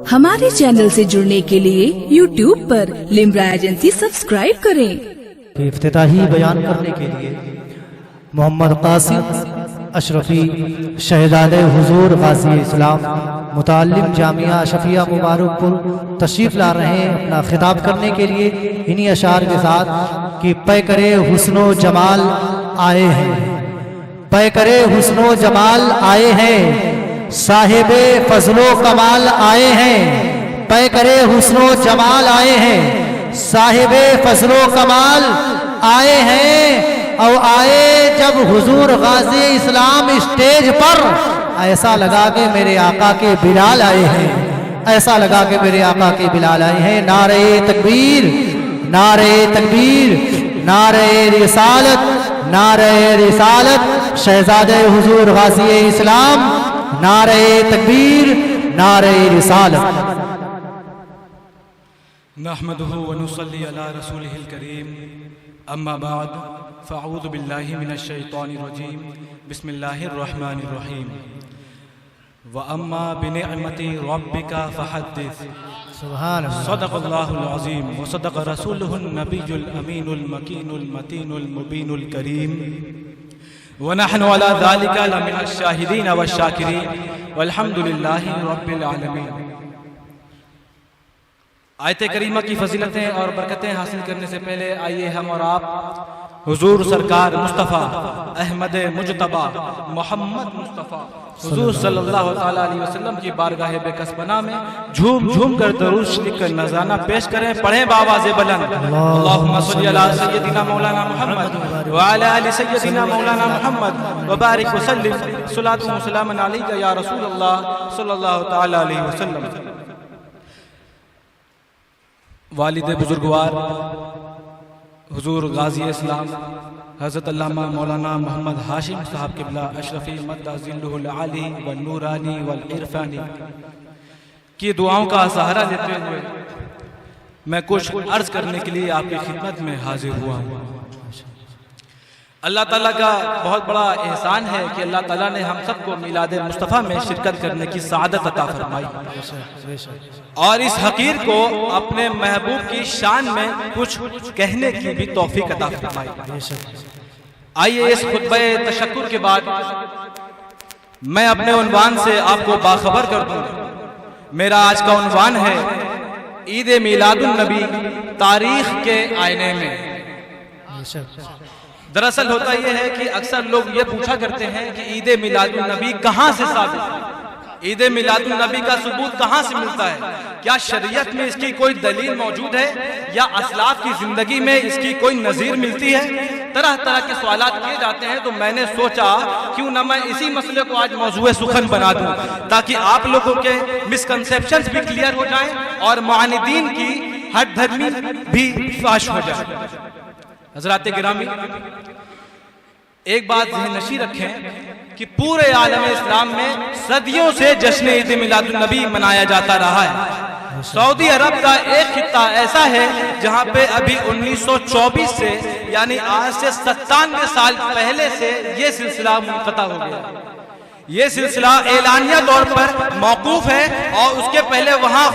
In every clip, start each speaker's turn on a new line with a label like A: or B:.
A: हमारे चैनल से जुड़ने के लिए YouTube पर लिम्रा एजेंसी सब्सक्राइब करें।
B: इफ्तिताही बयान करने के लिए मोहम्मद कासिम अशरफी शहजादे हुजूर गाजी इस्लाम मुताल्लिम जामिया शफिया मुबारकपुर तशरीफ ला रहे हैं अपना खिताब करने के लिए इन्हीं अशार के साथ कि पैकरे हुस्नो जमाल आए हैं, पैकरे हुस्नो जमाल आए हैं, साहिबे फजलो कमाल आए हैं, पैकरे हुस्नो जमाल आए हैं, साहिबे फजलो कमाल आए हैं। और आए जब हुजूर गाजी इस्लाम स्टेज पर, ऐसा लगा कि मेरे आका के बिलाल आए हैं, ऐसा लगा कि मेरे आका के बिलाल आए हैं। नारे तकबीर, नारे तकबीर, नारे रिसालत, नारे रिसालत, शहजादे हुजूर गाजी इस्लाम, नारे तकबीर, नारे रिसालत।
C: नहमदुहु व नुसल्ली अला रसूलिहिल करीम, अम्मा बाद, फ़अऊज़ु बिल्लाहि मिनश शैतानिर रजीम, बिस्मिल्लाहिर रहमानिर रहीम। व अम्मा बिनिअमति रब्बिका फ़हद्दिस,
B: सुभान अल्लाह।
C: सदक़ल्लाहुल अज़ीम व सदक़ रसूलुहुन नबियुल अमीनुल मकीनुल मतीनुल मुबीनुल करीम। व नहनु अला ज़ालिका लमिनश शाहिदीन व शाकिरीन वल्हम्दुलिल्लाहि रब्बिल आलमीन। आयत करीमा की फजीलतें और बरकतें हासिल करने से पहले आइए हम और आप हुजूर सरकार मुस्तफ़ा अहमद मुजतबा मोहम्मद मुस्तफ़ा हुजूर सल्लल्लाहु तआला अलैहि वसल्लम की बारगाह बेकसबना में झूम झूम कर दरूद शरीफ का नज़राना पेश करें। पढ़ें बावाज़े बुलंद, अल्लाहुम्मा सल्ली अला सय्यदिना मौलाना मुहम्मद व अला आलि सय्यदिना मौलाना मुहम्मद व बारिक व सल्लिम सलातु व सलामन अलैका या रसूलल्लाह सल्लल्लाहु तआला अलैहि वसल्लम। वालिद बुजुर्गवार हुजूर गाजी इस्लाम हज़रत अल्लामा मौलाना मोहम्मद हाशिम साहब क़िबला अशरफी मद्दाज़िल्लुहुल आली व नूरानी वल इरफानी की दुआओं का सहारा लेते हुए मैं कुछ अर्ज करने के लिए आपकी खिदमत में हाजिर हुआ हूँ। अल्लाह ताला का बहुत बड़ा एहसान है कि अल्लाह ताला ने हम सबको मिलाद मुस्तफ़ा में शिरकत करने की सआदत अता फरमाई और इस हकीर को अपने महबूब की शान में कुछ कहने की भी तौफीक अता फरमाई। आइए इस खुतबे तशक्कुर के बाद मैं अपने उन्वान से आपको बाखबर कर दूं। मेरा आज का उन्वान है ईद मिलादुन नबी तारीख के आईने में। दरअसल होता यह है कि अक्सर लोग ये पूछा करते हैं कि ईद मिलादुन नबी कहाँ से साबित है, ईद मिलादुन नबी का सबूत कहाँ से मिलता है, क्या शरीयत में इसकी कोई दलील मौजूद है या असलाफ की जिंदगी में इसकी कोई नज़ीर मिलती है। तरह तरह के सवालात किए जाते हैं, तो मैंने सोचा क्यों ना मैं इसी मसले को आज मौजूए सुखन बना दूं ताकि आप लोगों के मिसकंसेप्शंस भी क्लियर हो जाएं और मुआनिदीन की हट धर्मी भी फाश हो जाए। हज़रात गिरामी, एक बात ज़हन नशी रखें कि पूरे आलम इस्लाम में सदियों से जश्न ईद मिलादुन नबी मनाया जाता रहा है। सऊदी अरब का एक खित्ता ऐसा है जहां पे अभी 1924 से यानी आज से 97 साल पहले से ये सिलसिला मुनक़ता हो गया। ये सिलसिला एलानिया तौर पर मौकूफ है और उसके पहले वहां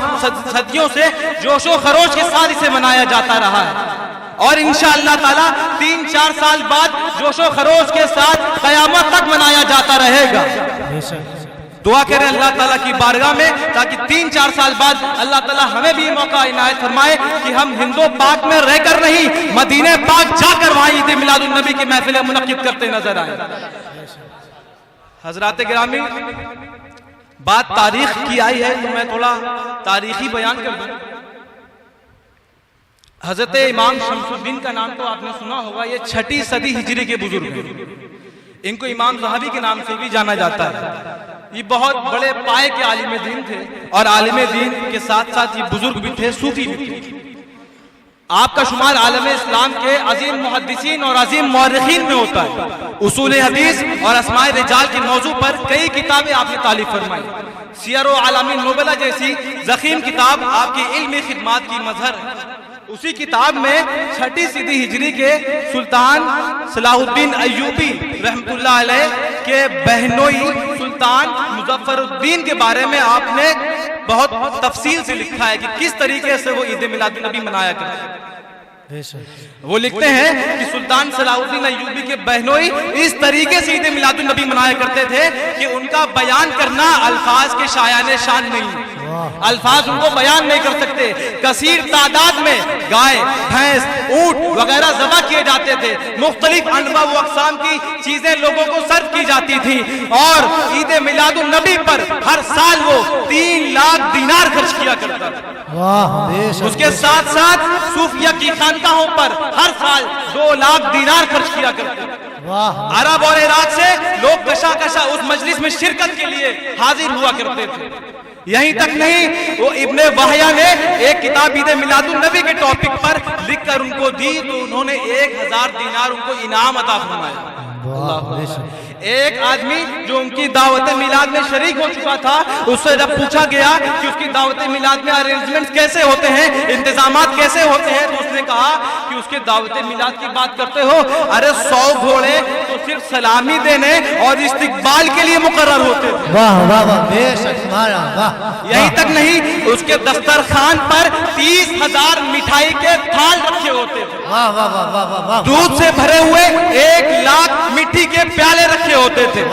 C: सदियों से जोशो खरोश के साथ इसे मनाया जाता रहा है और इंशाअल्लाह ताला 3-4 साल बाद जोशो खरोश के साथ क़यामत तक मनाया जाता रहेगा। दुआ करें अल्लाह ताला की बारगाह में ताकि 3-4 साल बाद अल्लाह ताला हमें भी मौका इनायत फरमाए कि हम हिंदू पाक में रहकर नहीं मदीने पाक जाकर वहां ईद मिलादुन नबी की महफिलें मुनक्किद करते नजर आए। हजरात गिरामी, बात तारीख की आई है तो मैं थोड़ा तारीखी बयान कर दूं। हजरत इमाम शमसुद्दीन का नाम तो आपने सुना होगा, ये 6ठी सदी हिजरी के बुजुर्ग हैं। इनको इमाम ज़हाबी के नाम से भी जाना जाता है। ये बहुत बड़े पाए के आलिम दीन थे और आलिम दीन के साथ साथ ये बुजुर्ग भी थे, सूफी भी थे। आपका शुमार आलम इस्लाम के अजीम मुहद्दिसीन और अजीम मौर्रिखीन में होता है। उसूल हदीस और अस्माए रिजाल के मौजू पर कई किताबें आपने तालीफ फरमाई। सियर व आलामीन नुबला जैसी ज़ख़ीम किताब आपकी इल्मी खिदमात की मजहर है। उसी किताब में 6ठी सदी हिजरी के सुल्तान सलाहुद्दीन अय्यूबी रहमतुल्लाह अलैह के बहनोई سلطان مظفر الدین کے بارے میں آپ نے بہت تفصیل سے لکھا ہے کہ کس طریقے سے وہ عید میلاد النبی منایا کرتے ہیں۔ وہ لکھتے ہیں کہ سلطان صلاح الدین ایوبی کے بہنوئی اس طریقے سے عید میلاد النبی منایا کرتے تھے کہ ان کا بیان کرنا الفاظ کے شایان شان نہیں، الفاظ ان کو بیان نہیں کر سکتے۔ کثیر تعداد میں گائے، بھینس، اونٹ وغیرہ ذبح کیے جاتے تھے، مختلف انواع و اقسام کی چیزیں لوگوں کو سرو کی جاتی تھی، اور عید میلاد النبی پر ہر سال وہ 3 لاکھ دینار خرچ کیا کرتا تھا۔ اس کے ساتھ ساتھ صوفیہ کی خانقاہوں پر ہر سال 2 لاکھ دینار خرچ کیا کرتے تھے۔ عرب اور عراق سے لوگ کشا کشا اس مجلس میں شرکت کے لیے حاضر ہوا کرتے تھے۔ یہیں تک نہیں، وہ ابن وحیہ نے ایک کتاب عید میلاد النبی کے ٹاپک پر لکھ کر ان کو دی تو انہوں نے 1000 دینار ان کو انعام عطا فرمایا۔ ایک آدمی جو ان کی دعوت میلاد میں شریک ہو چکا تھا، اس سے جب پوچھا گیا کہ اس کی دعوت میلاد میں ارینجمنٹ کیسے ہوتے ہیں، انتظامات کیسے ہوتے ہیں، تو اس نے کہا کہ اس کے دعوت میلاد کی بات کرتے ہو، ارے 100 گھوڑے تو صرف سلامی دینے اور استقبال کے لیے مقرر ہوتے تھے۔ یہی تک نہیں، اس کے دسترخوان پر 30,000 مٹھائی کے تھال رکھے ہوتے تھے، دودھ سے بھرے ہوئے 1 لاکھ مٹی کے پیالے رکھے ہوتے تھے۔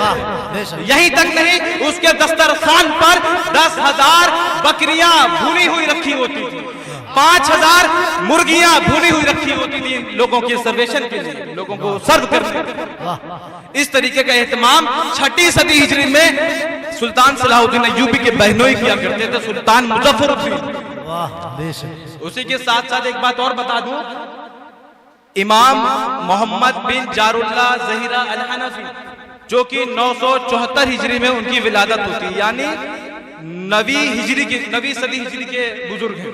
C: یہی تک نہیں، اس کے دسترخوان پر 10,000 بکریاں بھونی ہوئی رکھی ہوتی تھی، 5,000 مرغیاں بھونی ہوئی رکھی ہوتی تھی لوگوں کے سرویشن کے لیے، لوگوں کو سرو کرنے کے لیے۔ اس طریقے کا اہتمام 6 صدی ہجری میں سلطان صلاح الدین ایوبی کے بہنوئی کیا کرتے تھے، سلطان مظفر الدین۔ اسی کے ساتھ ساتھ ایک بات اور بتا دوں، امام محمد بن جار اللہ ظہیرہ الحنفی جو کہ 974 ہجری میں ان کی ولادت ہوتی ہے، یعنی 9ویں صدی ہجری کے بزرگ ہیں۔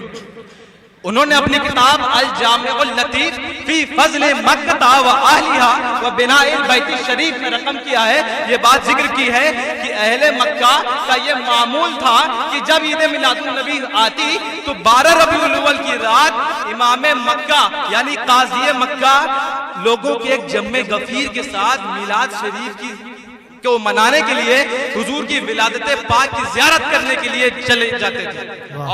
C: انہوں نے اپنی کتاب الجامع اللطیف فی فضل مکہ و اہلہا و بناء البیت الشریف میں رقم کیا ہے، یہ بات ذکر کی ہے کہ اہل مکہ کا یہ معمول تھا کہ جب عید میلاد النبی آتی تو 12 ربیع الاول کی رات امام مکہ یعنی قاضی مکہ لوگوں کے ایک جمع غفیر کے ساتھ میلاد شریف کو منانے کے لیے حضور کی ولادت پاک کی زیارت کرنے کے لیے چلے جاتے تھے،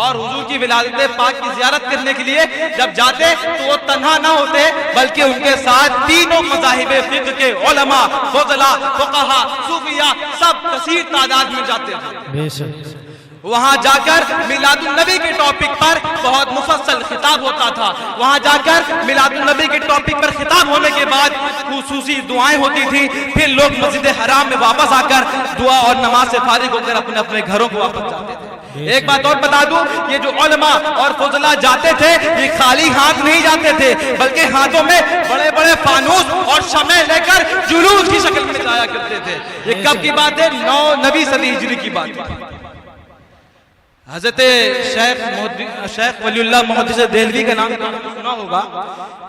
C: اور حضور کی ولادت پاک کی زیارت کرنے کے لیے جب جاتے تو وہ تنہا نہ ہوتے بلکہ ان کے ساتھ تینوں مذاہب فقہ کے علماء، فضلاء، فقہاء، صوفیاء سب کثیر تعداد میں جاتے تھے۔ وہاں جا کر میلاد النبی کے ٹاپک پر بہت مفصل خطاب ہوتا تھا، وہاں جا کر میلاد النبی کے ٹاپک پر خطاب ہونے کے بعد خصوصی دعائیں ہوتی تھی، پھر لوگ مسجد حرام میں واپس آ کر دعا اور نماز سے فارغ ہو کر اپنے اپنے گھروں کو واپس جاتے تھے۔ ایک بات اور بتا دوں، یہ جو علماء اور فضلاء جاتے تھے یہ خالی ہاتھ نہیں جاتے تھے بلکہ ہاتھوں میں بڑے بڑے فانوس اور شمع لے کر جلوس کی شکل میں جایا کرتے تھے۔ یہ کب کی بات ہے؟ 9ویں صدی ہجری کی بات ہے۔ حضرت شیخ ولی اللہ محدث دہلوی کا نام سنا ہوگا،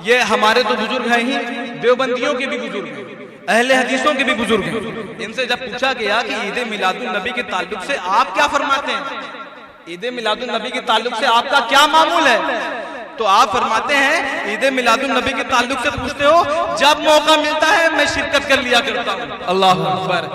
C: یہ ہمارے تو بزرگ ہیں ہی، دیوبندیوں کے بھی بزرگ ہیں، اہل حدیثوں کے بھی بزرگ ہیں۔ ان سے جب پوچھا گیا کہ عید میلاد النبی کے تعلق سے آپ کیا فرماتے ہیں، عید میلاد النبی کے تعلق سے آپ کا کیا معمول ہے، تو آپ فرماتے ہیں عید میلاد النبی کے تعلق سے پوچھتے ہو، جب موقع ملتا ہے میں شرکت کر لیا کرتا ہوں۔ اللہ اکبر۔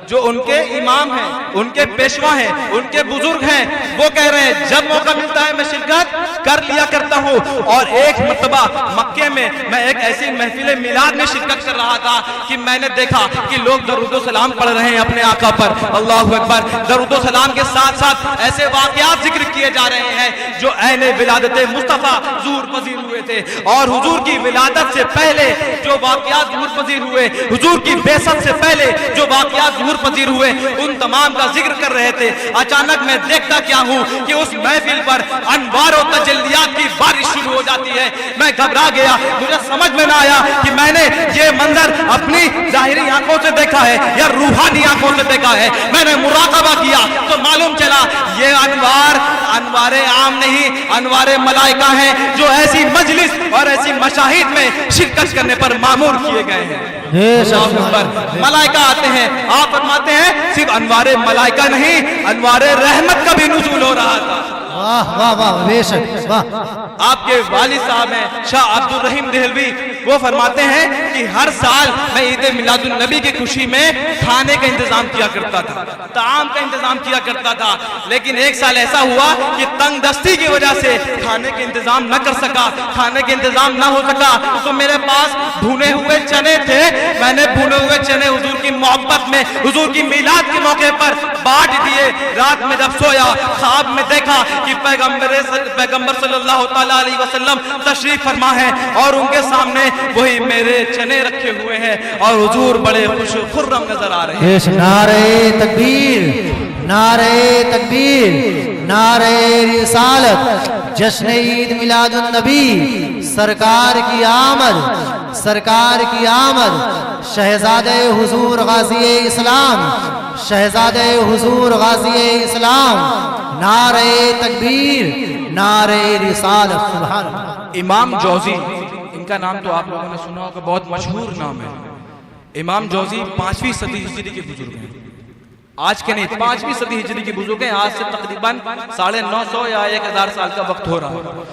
C: جو ان کے امام ہیں، ان کے پیشوا ہیں، ان کے بزرگ ہیں، وہ کہہ رہے ہیں جب موقع ملتا ہے میں شرکت کر لیا کرتا ہوں۔ اور ایک مرتبہ مکے میں میں ایک ایسی محفل میلاد میں شرکت کر رہا تھا کہ میں نے دیکھا کہ لوگ درود و سلام پڑھ رہے ہیں اپنے آقا پر۔ اللہ اکبر۔ درود و سلام کے ساتھ ساتھ ایسے واقعات ذکر کیے جا رہے ہیں جو عین ولادت مصطفیٰ ظہور پذیر ہوئے تھے، اور حضور کی ولادت سے پہلے جو واقعات ظہور پذیر ہوئے، حضور کی بعثت سے پہلے جو واقعات ظہور پذیر ہوئے، ان تمام کا ذکر کر رہے تھے۔ اچانک میں دیکھتا کیا ہوں کہ اس محفل پر انوار و تجلیات کی بارش شروع ہو جاتی ہے۔ میں گھبرا گیا، مجھے سمجھ میں نہ آیا کہ میں نے یہ منظر اپنی ظاہری آنکھوں سے دیکھا ہے یا روحانی آنکھوں سے دیکھا ہے۔ میں نے مراقبہ کیا تو معلوم چلا یہ انوار عام نہیں، انوار ملائکہ ہیں جو ایسی مجلس اور ایسی مشاہد میں شرکت کرنے پر مامور کیے گئے ہیں۔ ملائکہ آتے ہیں، آپ فرماتے ہیں صرف انوار ملائکہ نہیں، انوار رحمت کا بھی نزول ہو رہا تھا۔
B: वाह वाह वाह बेशक वाह।
C: आपके वालिद साहब हैं शाह अब्दुल रहीम देहलवी, वो फरमाते हैं कि हर साल मैं ईद मिलादुन नबी की खुशी में खाने का इंतजाम किया करता था, ताम का इंतजाम किया करता था। लेकिन एक साल ऐसा हुआ कि तंग दस्ती की वजह से खाने के इंतजाम न कर सका, खाने के इंतजाम न हो सका, तो मेरे पास भुने हुए चने थे। मैंने भुने हुए चने हुजूर की मोहब्बत में, हुजूर की मिलाद के मौके पर बांट दिए। रात में जब सोया, ख्वाब में देखा कि पैगंबर सल्लल्लाहु अलैहि वसल्लम तशरीफ फरमा है और उनके सामने वही मेरे चने रखे हुए हैं और हुजूर बड़े खुश खुर्रम नजर आ रहे हैं।
B: नारे तकबीर, नारे तकबीर, नारे रिसालत, जश्न ईद मिलादुन नबी, सरकार की आमद, सरकार की आमद, शहजादे हुजूर गाज़ी इस्लाम, शहजादे हुजूर गाज़ी इस्लाम, नारे तकबीर, नारे रिसालत, सुभान अल्लाह।
C: इमाम जौजी, इनका नाम तो आप लोगों ने सुना होगा, बहुत मशहूर नाम है। इमाम जौजी 5वीं सदी हिजरी के बुजुर्ग हैं, आज के नहीं 5वीं सदी हिजरी के बुजुर्ग हैं। आज से तकरीबन 950 या 1000 साल का वक्त हो रहा है।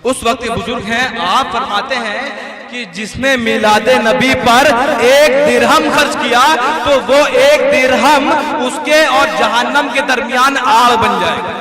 C: उस वक्त के बुजुर्ग हैं। आप फरमाते हैं कि जिसने मिलादे नबी पर 1 दिरहम खर्च किया तो वो 1 दिरहम उसके और जहन्नम के दरमियान आग बन जाएगा।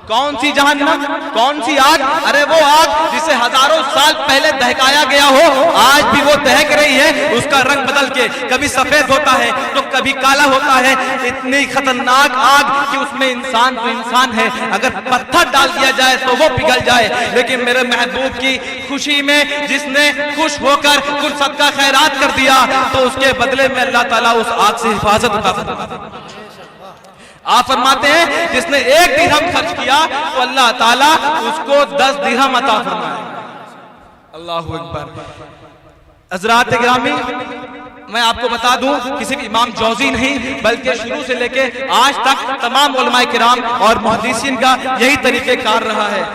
C: कौन सी जहन्नम, कौन सी आग? अरे वो आग जिसे हजारों साल पहले दहकाया गया हो, आज भी वो दहक रही है। उसका रंग बदल के कभी सफेद होता है तो कभी काला होता है। इतनी खतरनाक आग कि उसमें इंसान तो इंसान है, अगर पत्थर डाल दिया जाए तो वो पिघल जाए। लेकिन मेरे महबूब की खुशी में जिसने खुश होकर कुछ सदका खैरात कर दिया तो उसके बदले में अल्लाह ताला उस आग से हिफाजत अता फरमाता है। आप फरमाते हैं जिसने 1 दिरहम खर्च किया तो अल्लाह ताला उसको 10 दिरहम अता फरमाए। अल्लाहु अकबर। हज़रात गिरामी, मैं आपको बता दूं, किसी इमाम जौजी नहीं बल्कि शुरू से लेके आज तक तमाम उलमाए किराम और मुहद्दिसीन का यही तरीक़ेकार रहा है।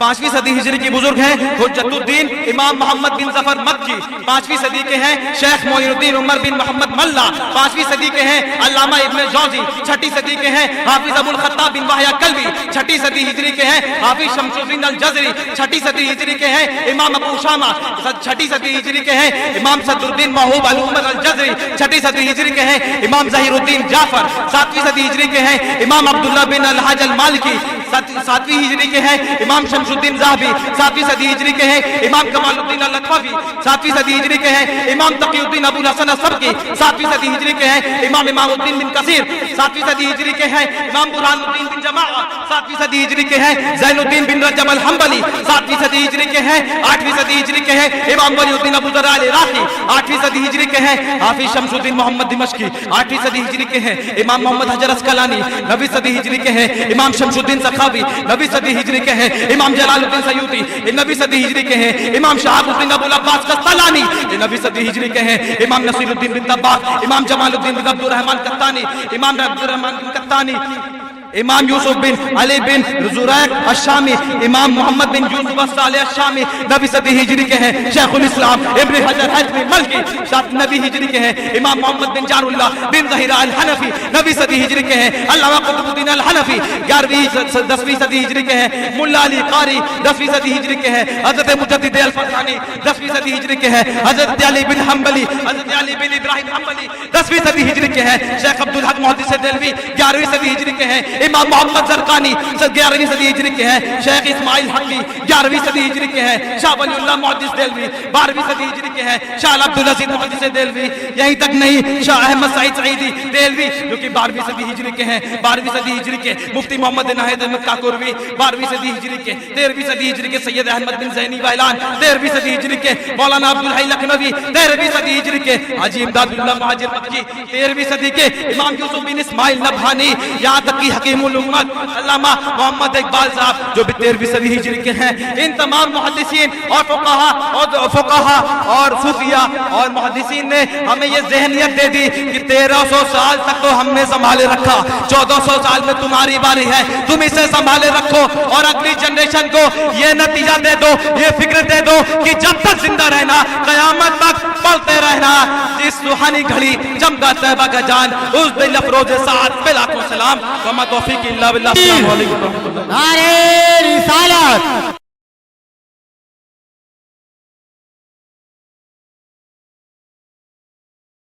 C: 5वीं सदी हिजरी की बुजुर्ग हैं हुज्जतुद्दीन इमाम मोहम्मद बिन जफर मक्की, 5वीं सदी के हैं शेख मोइनुद्दीन उमर बिन मोहम्मद मल्ला, 5वीं सदी के हैं अल्लामा इब्ने जौजी, 6ठी सदी के हैं हाफिज अबुल खत्ताब बिन वाहिया कल्बी, 6ठी सदी हिजरी के हैं हाफिज शमसुद्दीन अल जज़री, 6ठी सदी हिजरी के हैं इमाम अबू शामा, 6ठी सदी हिजरी के हैं इमाम सदरुद्दीन महबूब अल उमर अल जज़री, 6ठी सदी हिजरी के हैं इमाम ज़हीरुद्दीन जाफर, 7वीं सदी हिजरी के हैं इमाम अब्दुल्लाह बिन अल हज अल मालिकी, 7वीं हिजरी के हैं इमाम शमसुद्दीन ज़ाहबी, 7वीं सदी हिजरी के हैं इमाम कमालुद्दीन अल-लखवी, 7वीं सदी हिजरी के हैं इमाम तकीउद्दीन अबू हसन अस-सबकी, 7वीं सदी हिजरी के हैं इमाम इमामुद्दीन बिन कसीर, 7वीं सदी हिजरी के हैं इमाम बुरहानुद्दीन बिन जमाआ, 7वीं सदी हिजरी के हैं ज़ैनुद्दीन बिन रजब अल-हंबली, 7वीं सदी हिजरी के हैं 8वीं सदी हिजरी के हैं इमाम वलीउद्दीन अबू ज़रआ अल-इराक़ी, 8वीं सदी हिजरी के हैं हाफिज शमसुद्दीन मोहम्मद दिमश्की, 8वीं सदी हिजरी के हैं इमाम मोहम्मद हजर अस्कलानी, 9वीं सदी हिजरी के हैं इमाम शमसुद्दीन सखावी, 9वीं सदी हिजरी के हैं इमाम जलालुद्दीन सयूती, 9वीं सदी हिजरी के हैं इमाम शहाबुद्दीन अबुल अब्बास कस्तालानी, 9वीं सदी हिजरी के हैं इमाम नसीरुद्दीन बिन तब्बाक, इमाम जमालुद्दीन बिन अब्दुर रहमान कत्तानी, इमाम अब्दुर रहमान बिन कत्तानी, इमाम यूसुफ बिन अली बिन ज़ुरैक अश-शामी, इमाम मोहम्मद बिन यूसुफ अस-सालेह अश-शामी, 9वीं सदी हिजरी के हैं शेखुल इस्लाम इब्न हजर हैतमी मल्की, 9वीं हिजरी के हैं इमाम मोहम्मद बिन जारुल्लाह बिन ज़हीरा अल-हनफी, 9वीं सदी हिजरी के हैं अल्लामा कुतुबुद्दीन अल-हनफी, 10वीं सदी हिजरी के हैं मुल्ला अली कारी, 10वीं सदी हिजरी के हैं हज़रत मुजद्दिद अल-फरहानी, 10वीं सदी हिजरी के हैं हज़रत अली बिन हम्बली, हज़रत अली बिन इब्राहिम हम्बली, 10वीं सदी हिजरी के हैं शेख अब्दुल हक मुहद्दिस देलवी, 11वीं सदी हिजरी के हैं इमाम मोहम्मद ज़रक़ानी, 11वीं सदी हिजरी के हैं शेख इस्माइल हक़ी, 11वीं सदी हिजरी के हैं शाह वलीउल्लाह मुहद्दिस देलवी, 12वीं सदी हिजरी के हैं शाह अब्दुल अज़ीज़ मुहद्दिस देलवी। यहीं तक नहीं, शाह अहमद सईद सईदी देलवी जो कि 12वीं सदी हिजरी के हैं, 12वीं सदी हिजरी के मुफ्ती मोहम्मद नाहिद अहमद काकुरवी, 12वीं सदी हिजरी के, 13वीं सदी हिजरी के सैयद अहमद बिन ज़ैनी वहलान, 13वीं सदी हिजरी के मौलाना अब्दुल हई लखनवी, 13वीं सदी हिजरी के हाजी इमदादुल्लाह मुहाजिर मक्की, 13वीं सदी के इमाम यूसुफ बिन इस्माइल नबहानी, यहाँ तक कि हकीमुल उम्मत अल्लामा मोहम्मद इकबाल साहब जो भी 13वीं सदी हिजरी के हैं। इन तमाम मुहद्दिसीन और फुक़हा और सूफिया और मुहद्दिसीन ने हमें ये ज़हनियत दे दी कि 1300 साल तक तो हमने संभाले रखा, 1400 साल में तुम्हारी बारी है, तुम इसे संभाले रखो और अगली जनरेशन को ये नतीजा दे दो, ये फिक्र दे दो कि जब तक जिंदा रहना क़यामत तक पढ़ते रहना, जिस सुहानी घड़ी जमगा तैबा का जान उस दिन अफरोज़ साद पे लाखों सलाम। तौफीक इल्ला बिल्लाह। अस्सलामु अलैकुम व रहमतुल्लाह।
D: नारे रिसालत।